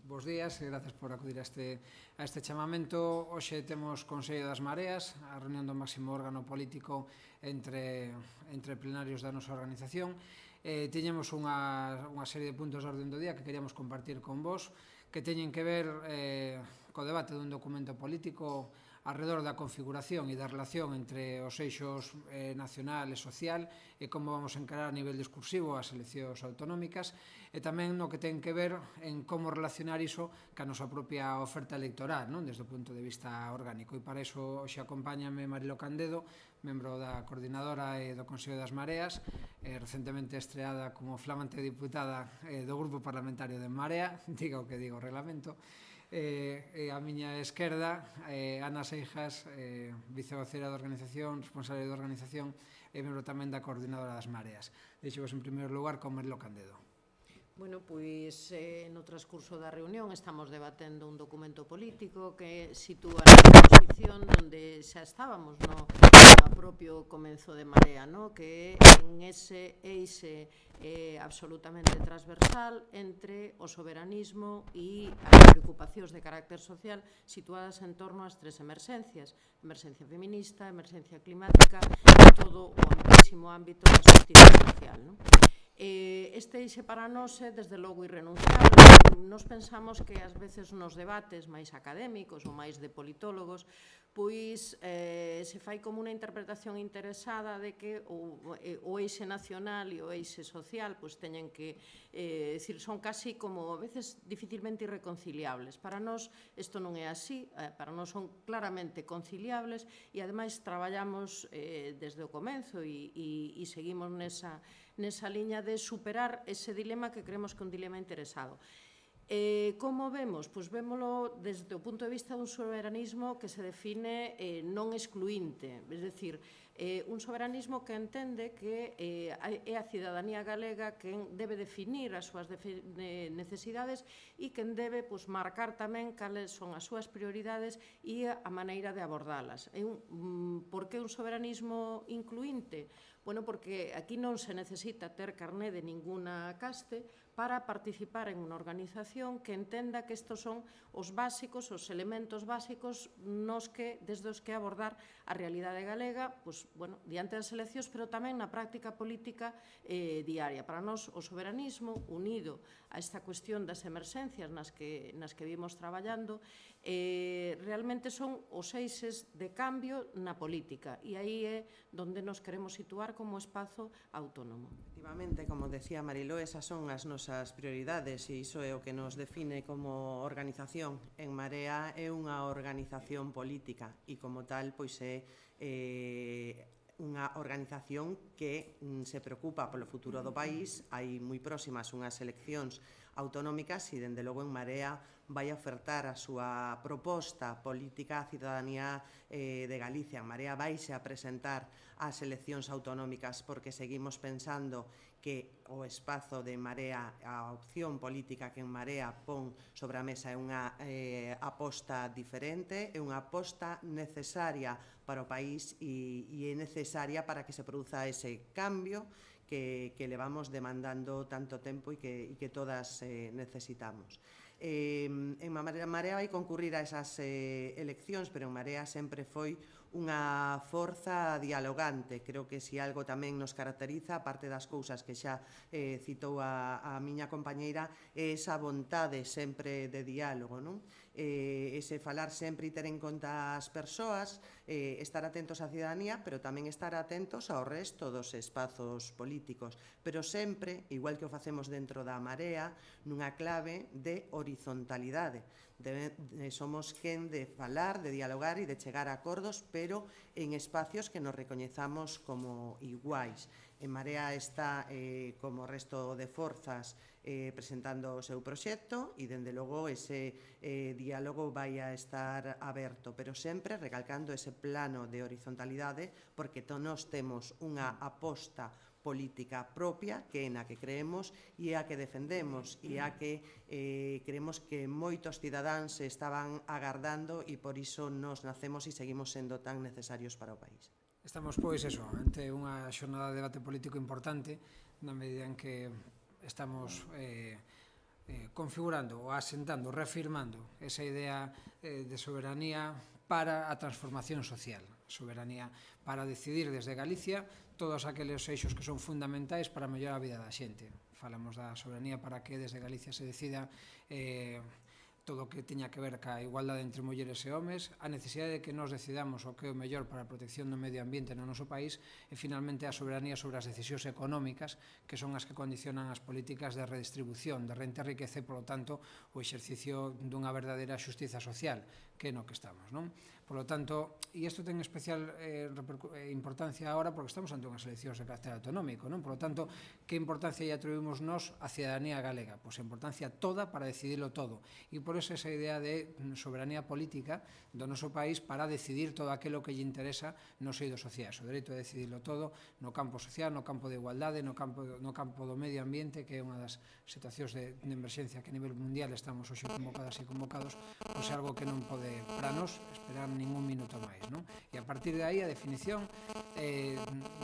Bos días e grazas por acudir a este chamamento. Hoxe temos Consello das Mareas, a reunión do máximo órgano político entre plenarios da nosa organización. Tiñemos unha serie de puntos de orden do día que queríamos compartir con vos, que teñen que ver co debate dun documento político alrededor da configuración e da relación entre os eixos nacional e social e como vamos a encarar a nivel discursivo as eleccións autonómicas e tamén no que ten que ver en como relacionar iso ca nosa propia oferta electoral, non? Desde o punto de vista orgánico. E para iso hoxe acompáñame Marilo Candedo, membro da Coordinadora e do Consello das Mareas, recentemente estreada como flamante diputada do Grupo Parlamentario de Marea, diga o que diga o reglamento. A miña esquerda, Ana Seijas, vicevocera da organización, responsable da organización e membro tamén da Coordinadora das Mareas. Deixo-vos en primeiro lugar con Marilo Candedo. Bueno, pois no transcurso da reunión estamos debatendo un documento político que sitúa na posición onde xa estábamos no propio comenzo de Marea, que en ese eixe absolutamente transversal entre o soberanismo e as preocupacións de carácter social situadas en torno ás tres emerxencias: emerxencia feminista, emerxencia climática e todo o amplísimo ámbito da xustiza social. Este eixe para nós é, desde logo, irrenunciable. Nos pensamos que ás veces nos debates máis académicos ou máis de politólogos pois se fai como unha interpretación interesada de que o eixe nacional e o eixe social pois teñen que, son casi como a veces dificilmente irreconciliables. Para nós isto non é así, para nós son claramente conciliables e ademais traballamos desde o comenzo e seguimos nesa liña de superar ese dilema que creemos que é un dilema interesado. Como vemos? Pois vémolo desde o punto de vista dun soberanismo que se define non excluinte, é dicir, un soberanismo que entende que é a cidadanía galega quen debe definir as súas necesidades e quen debe marcar tamén cales son as súas prioridades e a maneira de abordalas. Por que un soberanismo incluinte? Bueno, porque aquí non se necesita ter carné de ninguna caste para participar en unha organización que entenda que estos son os básicos, os elementos básicos desde os que abordar a realidade galega, diante das eleccións, pero tamén na práctica política diaria. Para nós, o soberanismo, unido a esta cuestión das emerxencias nas que vimos traballando, realmente son os eixes de cambio na política, e aí é onde nos queremos situar como espazo autónomo. Efectivamente, como decía Mariló, esas son as nosas prioridades e iso é o que nos define como organización. En Marea é unha organización política e como tal pois é unha organización que se preocupa polo futuro do país. Hai moi próximas unhas eleccións autonómicas e, dende logo, en Marea vai ofertar a súa proposta política á cidadanía de Galicia. En Marea vaise a presentar ás eleccións autonómicas porque seguimos pensando que o espazo de Marea, a opción política que en Marea pon sobre a mesa é unha aposta diferente, é unha aposta necesaria para o país e é necesaria para que se produza ese cambio que levamos demandando tanto tempo e que todas necesitamos. En Marea vai concurrir a esas eleccións, pero en Marea sempre foi unha forza dialogante. Creo que se algo tamén nos caracteriza, aparte das cousas que xa citou a miña compañeira, é esa vontade sempre de diálogo, ese falar sempre e ter en conta as persoas, estar atentos á cidadanía, pero tamén estar atentos ao resto dos espazos políticos, pero sempre, igual que o facemos dentro da Marea, nunha clave de horizontalidade. Somos quen de falar, de dialogar e de chegar a acordos, pero en espacios que nos recoñezamos como iguais. En Marea está, como o resto de forzas, presentando o seu proxecto e, dende logo, ese diálogo vai a estar aberto, pero sempre recalcando ese plano de horizontalidade, porque nós temos unha aposta política propia, que é na que creemos e a que defendemos e a que creemos que moitos cidadáns estaban agardando e por iso nos nacemos e seguimos sendo tan necesarios para o país. Estamos, pois, ante unha xornada de debate político importante, na medida en que estamos configurando ou asentando, reafirmando esa idea de soberanía para a transformación social, soberanía para decidir desde Galicia todos aqueles eixos que son fundamentais para mellorar a vida da xente. Falamos da soberanía para que desde Galicia se decida todo o que teña que ver ca igualdade entre mulleres e homes, a necesidade de que nos decidamos o que é o mellor para a protección do medio ambiente no noso país e, finalmente, a soberanía sobre as decisións económicas que son as que condicionan as políticas de redistribución, de renta e riqueza e, polo tanto, o exercicio dunha verdadeira xustiza social, que é no que estamos, non? Por lo tanto, e isto ten especial importancia agora porque estamos ante unhas eleccións de carácter autonómico, non? Por lo tanto, que importancia lle atribuímos nós á cidadanía galega? Pois a importancia toda para decidirlo todo. E por eso esa idea de soberanía política do noso país para decidir todo aquilo que lle interesa nos eidos sociais. O dereito a decidirlo todo no campo social, no campo de igualdade, no campo do medio ambiente, que é unha das situacións de emerxencia que a nivel mundial estamos hoxe convocadas e convocados, pois é algo que non pode para nós esperar ningún minuto máis, non? E a partir de aí a definición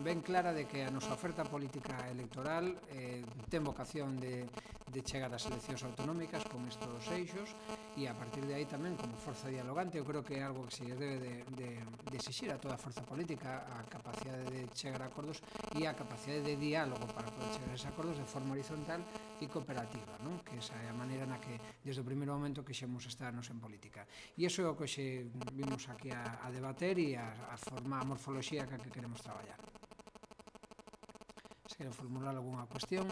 ben clara de que a nosa oferta política electoral ten vocación de chegar ás eleccións autonómicas con estes eixos e a partir de aí tamén como forza dialogante. Eu creo que é algo que se debe de exixir a toda forza política, a capacidade de chegar a acordos e a capacidade de diálogo para poder chegar a esos acordos de forma horizontal e cooperativa, non? Que esa é a maneira na que desde o primeiro momento quixemos estarnos en política. E iso é o que xe vimos aquí a debater e a forma, a morfoloxía que queremos traballar. Se queren formular algunha cuestión.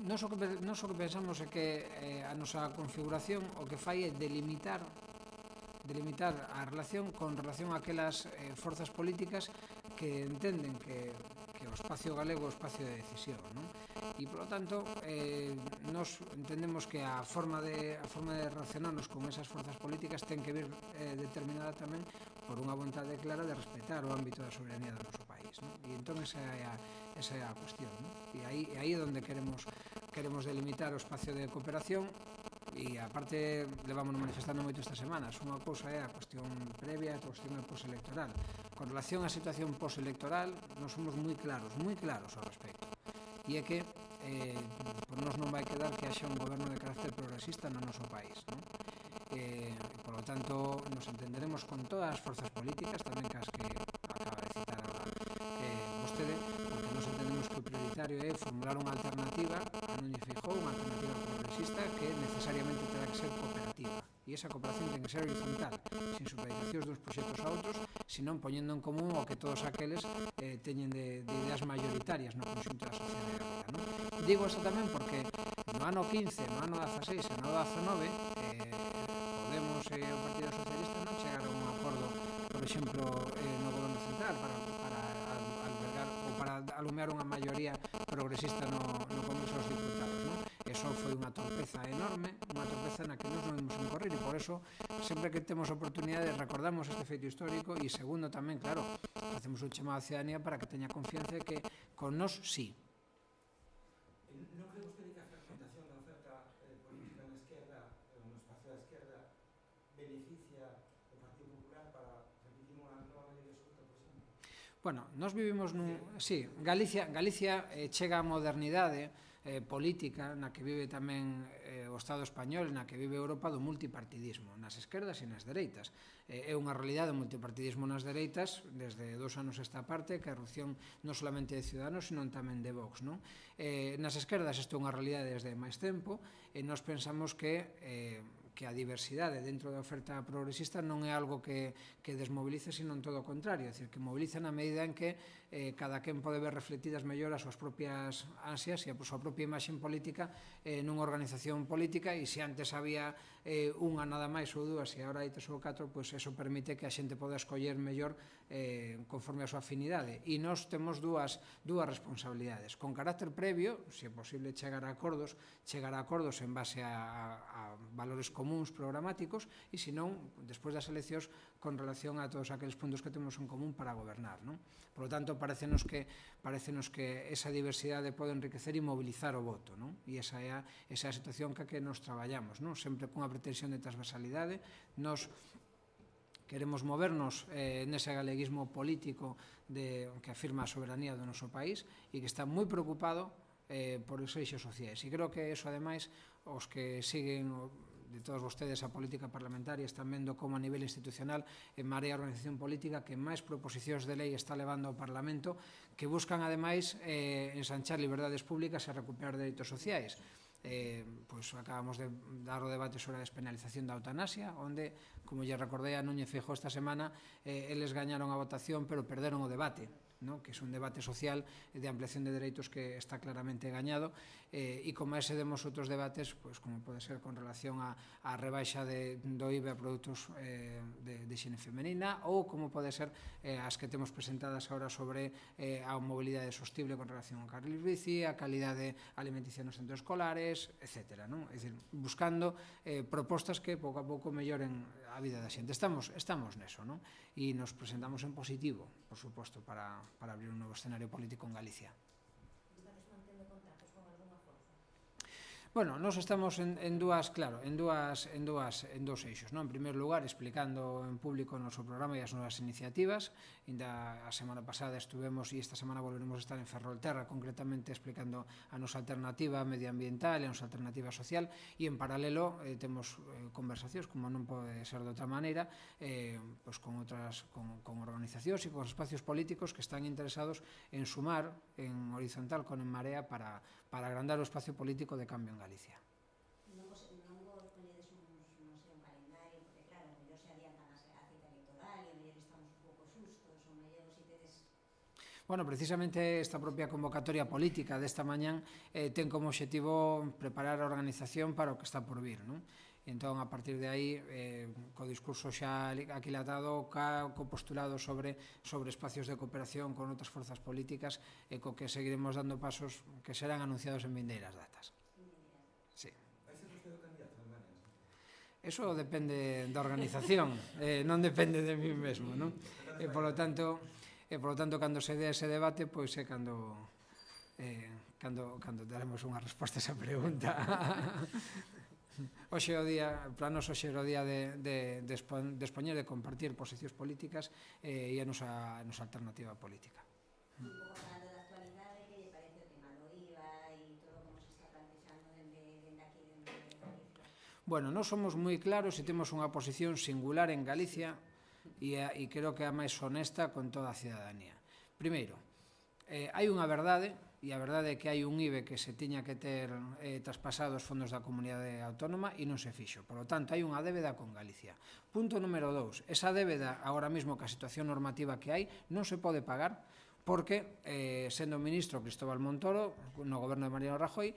Nos o que pensamos é que a nosa configuración o que fai é delimitar a relación con relación a aquelas forzas políticas que entenden que o espacio galego é o espacio de decisión, non? E, polo tanto, nos entendemos que a forma de relacionarnos con esas forzas políticas ten que vir determinada tamén por unha vontade clara de respetar o ámbito da soberanía do noso país, non? E entón esa é a cuestión, non? E aí é onde queremos delimitar o espacio de cooperación. E aparte levámonos manifestando moito estas semanas. Unha cousa é a cuestión previa e a cuestión é postelectoral. Con relación á situación postelectoral nós somos moi claros ao respecto. E é que por nós non vai quedar que haxa un goberno de carácter progresista no noso país, non? Por lo tanto, nos entenderemos con todas as forzas políticas, tamén cas que acaba de citar agora vostede, porque nos entendemos que o prioritario é formular unha alternativa a Núñez Feijóo, unha alternativa progresista que necesariamente terá que ser cooperativa. E esa cooperación ten que ser horizontal, sin supeditacións dos proxectos a outros, senón poñendo en común o que todos aqueles teñen de ideas mayoritarias no conxunto da sociedade galega, non? Digo isto tamén porque no ano 15, no ano 16 e no 19 Podemos e o Partido Socialista non chegaron a un acordo, por exemplo, no Goberno Central para albergar ou para alumear unha maioría progresista no Congreso dos Diputados, non? Eso foi unha torpeza enorme, unha torpeza na que nos non imos incorrer e por eso sempre que temos oportunidade recordamos este feito histórico e segundo tamén, claro, facemos un chamado á ciudadanía para que teña confianza de que con nós sí. Non cree vostede que a fragmentación da oferta política na esquerda, no espacio da esquerda, beneficia o Partido Popular para repetir unha nova lei de escuta, por exemplo? Bueno, nós vivimos nun... Sí, Galicia chega a modernidade política na que vive tamén o Estado español, na que vive Europa do multipartidismo, nas esquerdas e nas dereitas. É unha realidade o multipartidismo nas dereitas desde 2 anos esta parte, que a erupción non solamente de Ciudadanos, sino tamén de Vox, non? Nas esquerdas isto é unha realidade desde máis tempo e nós pensamos que a diversidade dentro da oferta progresista non é algo que desmovilice, sino en todo o contrario, é dicir, que moviliza na medida en que cada quen pode ver refletidas mellor as súas propias ansias e a súa propia imaxe política nunha organización política, e se antes había unha nada máis ou dúas e agora hai 3 ou 4, pois eso permite que a xente poda escoller mellor conforme a súa afinidade. E nós temos dúas responsabilidades. Con carácter previo, se é posible chegar a acordos en base a valores comuns programáticos e, senón, despois das eleccións, con relación a todos aqueles puntos que temos en común para gobernar, non? Por lo tanto, parecenos que esa diversidade pode enriquecer e mobilizar o voto, non? E esa é a situación que nos traballamos, non? Sempre cunha pretensión de transversalidade. Nos queremos movernos nese galeguismo político que afirma a soberanía do noso país e que está moi preocupado por os eixos sociais. E creo que eso, ademais, os que siguen de todos vostedes a política parlamentaria están vendo como a nivel institucional en Marea a organización política que máis proposicións de lei está levando ao Parlamento que buscan, ademais, ensanchar liberdades públicas e recuperar dereitos sociais. Acabamos de dar o debate sobre a despenalización da eutanasia, onde, como lle recordei a Núñez Feijóo esta semana, eles gañaron a votación pero perderon o debate, que é un debate social de ampliación de dereitos que está claramente gañado, e como ese demos outros debates, como pode ser con relación á rebaixa do IVA a produtos de higiene femenina, ou como pode ser as que temos presentadas agora sobre a mobilidade sostible con relación ao carril bici, a calidade alimenticia nos centros escolares, etc. É dicir, buscando propostas que pouco a pouco melloren a vida da xente. Estamos neso, e nos presentamos en positivo, por suposto, para abrir un novo escenario político en Galicia. Estades mantendo contactos con algunha forza? Bueno, nós estamos en dous eixos. En primeiro lugar, explicando en público o noso programa e as novas iniciativas. Ainda a semana pasada estuvemos e esta semana volveremos a estar en Ferrolterra, concretamente explicando a nosa alternativa medioambiental e a nosa alternativa social, e en paralelo temos conversacións, como non pode ser de outra maneira, con organizacións e con espacios políticos que están interesados en sumar en horizontal con En Marea para agrandar o espacio político de cambio en Galicia. Non vos poñedes un calendario, porque claro, mellor se adiantan a cita electoral e mellor estamos un pouco xustos, ou mellor se tedes... Bueno, precisamente esta propia convocatoria política desta mañán ten como obxectivo preparar a organización para o que está por vir, non? Entón, a partir de aí, co discurso xa aquilatado, co postulado sobre espacios de cooperación con outras forzas políticas e co que seguiremos dando pasos que serán anunciados en vindeiras datas. Sí. Vai ser vostede o candidato, en Maneas? Eso depende da organización, non depende de mí mesmo, non? E, polo tanto, cando se dé ese debate, pois é cando daremos unha resposta a esa pregunta. Hoxe o día, para nos hoxe o día de expoñer, de compartir posicións políticas e a nosa alternativa política. Un pouco falando da actualidade, que lle parece o tema do IVA e todo como se está plantexando dende aquí, dende Galicia? Bueno, nós somos moi claros e temos unha posición singular en Galicia e creo que é a máis honesta con toda a cidadanía. Primeiro, hai unha verdade, e a verdade é que hai un IVE que se tiña que ter traspasado os fondos da comunidade autónoma e non se fixo. Por lo tanto, hai unha débeda con Galicia. Punto número 2. Esa débeda, agora mesmo, que a situación normativa que hai, non se pode pagar porque, sendo o ministro Cristóbal Montoro, no goberno de Mariano Rajoy,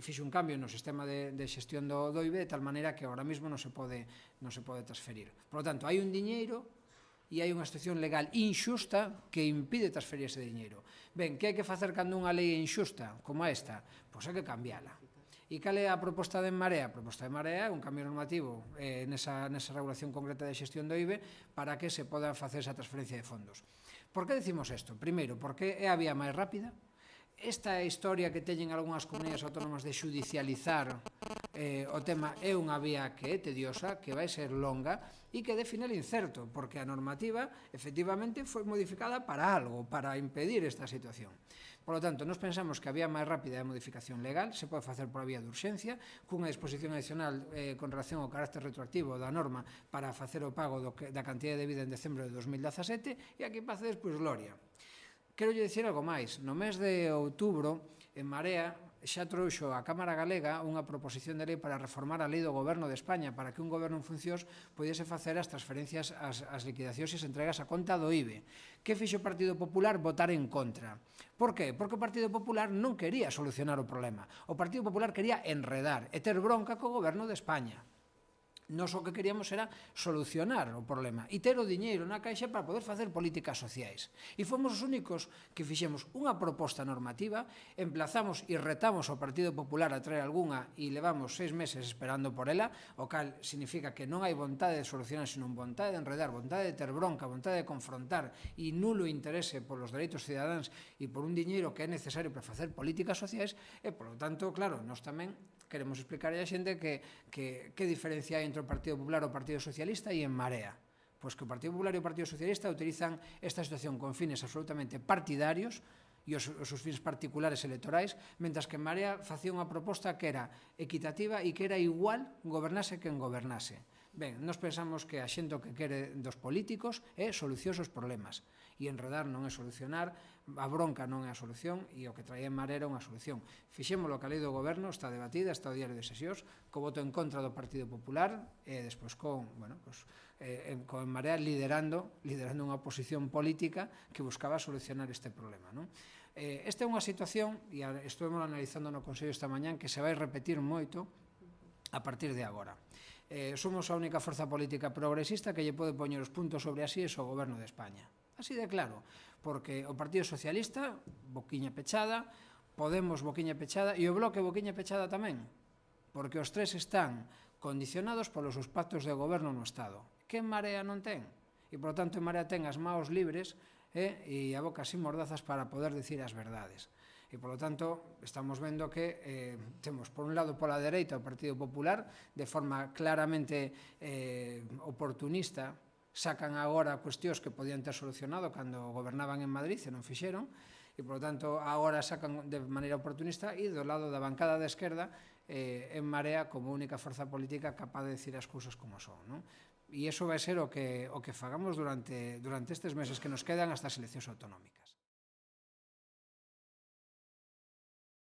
fixe un cambio no sistema de xestión do IVE de tal maneira que agora mesmo non se pode transferir. Por lo tanto, hai un diñeiro e hai unha situación legal inxusta que impide transferir ese diñeiro. Ben, que hai que facer cando unha lei é inxusta, como esta? Pois hai que cambiala. E cal é a proposta de En Marea? A proposta de En Marea é un cambio normativo nesa regulación concreta de xestión do IVE para que se poda facer esa transferencia de fondos. Por que decimos isto? Primeiro, porque é a vía máis rápida. Esta historia que teñen algunhas comunidades autónomas de xudicializar o tema é unha vía que é tediosa, que vai ser longa e que de final incerto, porque a normativa efectivamente foi modificada para algo, para impedir esta situación. Por lo tanto, nos pensamos que a vía máis rápida é a modificación legal, se pode facer por a vía de urxencia, cunha disposición adicional con relación ao carácter retroactivo da norma para facer o pago da cantidad de vida en decembro de 2017, e aquí pacedes, pois, gloria. Quero lle dicir algo máis. No mes de outubro, En Marea xa trouxo a Cámara Galega unha proposición de lei para reformar a lei do Goberno de España para que un goberno en funcións pudiese facer as transferencias, as liquidacións e as entregas a conta do IVE. Que fixo o Partido Popular? Votar en contra. Por qué? Porque o Partido Popular non quería solucionar o problema. O Partido Popular quería enredar e ter bronca co Goberno de España. Nós o que queríamos era solucionar o problema e ter o diñeiro na caixa para poder facer políticas sociais. E fomos os únicos que fixemos unha proposta normativa, emplazamos e retamos ao Partido Popular a traer algunha e levamos 6 meses esperando por ela, o cal significa que non hai vontade de solucionar, sino vontade de enredar, vontade de ter bronca, vontade de confrontar e nulo interese polos dereitos cidadáns e por un diñeiro que é necesario para facer políticas sociais e, polo tanto, claro, nós tamén queremos explicar a xente que diferencia hai entre o Partido Popular e o Partido Socialista e en Marea. Pois que o Partido Popular e o Partido Socialista utilizan esta situación con fines absolutamente partidarios e os seus fins particulares electorais, mentras que en Marea facía unha proposta que era equitativa e que era igual gobernase quen gobernase. Ben, nós pensamos que a xente o que quere dos políticos é solucións os problemas. E enredar non é solucionar, a bronca non é a solución e o que traía en Marea era unha solución. Fixémolo que a lei do goberno está debatida, está o diario de sesións, co voto en contra do Partido Popular e despois con Marea liderando unha oposición política que buscaba solucionar este problema. Esta é unha situación, e estuvemos analizando no Consello esta mañán, que se vai repetir moito a partir de agora. Somos a única forza política progresista que lle pode poñer os puntos sobre as íes ao goberno de España. Así de claro, porque o Partido Socialista, boquiña pechada, Podemos, boquiña pechada, e o Bloque, boquiña pechada tamén, porque os tres están condicionados polos seus pactos de goberno no Estado, que en Marea non ten, e, por tanto, en Marea ten as maos libres e a boca sin mordazas para poder dicir as verdades. E, polo tanto, estamos vendo que temos, por un lado, pola dereita o Partido Popular, de forma claramente oportunista, sacan agora cuestións que podían ter solucionado cando gobernaban en Madrid e non fixeron, e, polo tanto, agora sacan de maneira oportunista, e do lado da bancada de esquerda, en Marea como única forza política capaz de decir as cousas como son. E iso vai ser o que fagamos durante estes meses que nos quedan hasta as eleccións autonómicas.